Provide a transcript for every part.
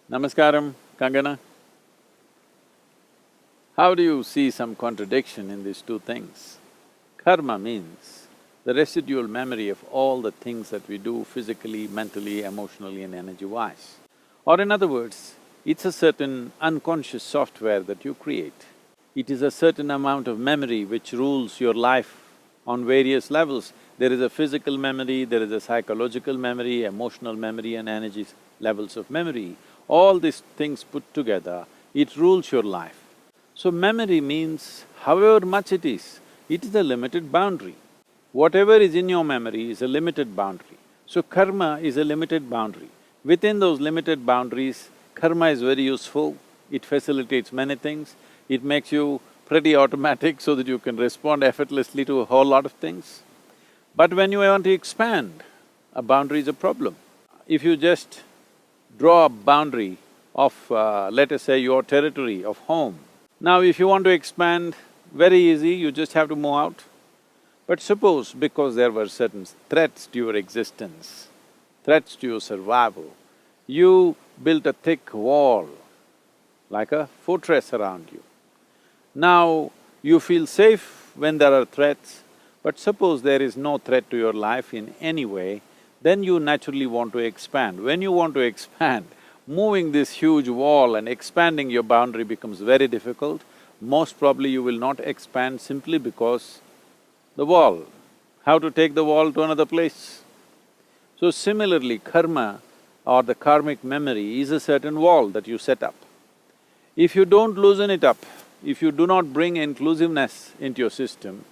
Namaskaram, Kangana. How do you see some contradiction in these two things? Karma means the residual memory of all the things that we do physically, mentally, emotionally and energy-wise. Or in other words, it's a certain unconscious software that you create. It is a certain amount of memory which rules your life on various levels. There is a physical memory, there is a psychological memory, emotional memory and energy levels of memory. All these things put together, it rules your life. So memory means however much it is a limited boundary. Whatever is in your memory is a limited boundary. So karma is a limited boundary. Within those limited boundaries, karma is very useful, it facilitates many things, it makes you pretty automatic so that you can respond effortlessly to a whole lot of things. But when you want to expand, a boundary is a problem. If you just draw a boundary of, let us say, your territory of home, now if you want to expand, very easy, you just have to move out. But suppose because there were certain threats to your existence, threats to your survival, you built a thick wall, like a fortress around you. Now, you feel safe when there are threats, but suppose there is no threat to your life in any way, then you naturally want to expand. When you want to expand, moving this huge wall and expanding your boundary becomes very difficult. Most probably you will not expand simply because the wall, how to take the wall to another place? So similarly, karma or the karmic memory is a certain wall that you set up. If you don't loosen it up, if you do not bring inclusiveness into your system,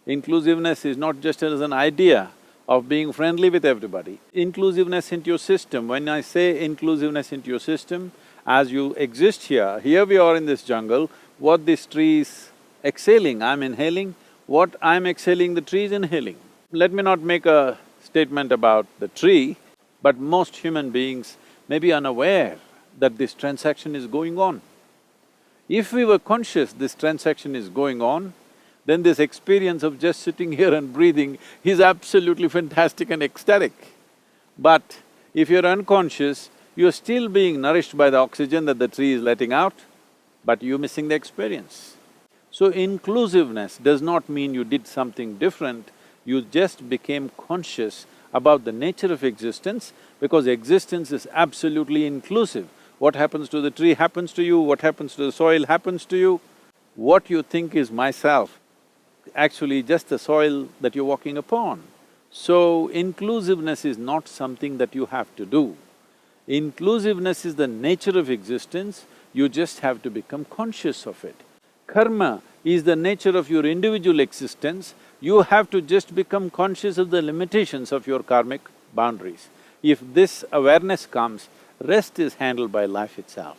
inclusiveness is not just as an idea of being friendly with everybody. Inclusiveness into your system, when I say inclusiveness into your system, as you exist here we are in this jungle, what this tree is exhaling, I'm inhaling, what I'm exhaling, the tree is inhaling. Let me not make a statement about the tree, but most human beings may be unaware that this transaction is going on. If we were conscious this transaction is going on, then this experience of just sitting here and breathing is absolutely fantastic and ecstatic. But if you're unconscious, you're still being nourished by the oxygen that the tree is letting out, but you're missing the experience. So inclusiveness does not mean you did something different, you just became conscious about the nature of existence, because existence is absolutely inclusive. What happens to the tree happens to you, what happens to the soil happens to you. What you think is myself, actually just the soil that you're walking upon. So inclusiveness is not something that you have to do. Inclusiveness is the nature of existence, you just have to become conscious of it. Karma is the nature of your individual existence, you have to just become conscious of the limitations of your karmic boundaries. If this awareness comes, rest is handled by life itself.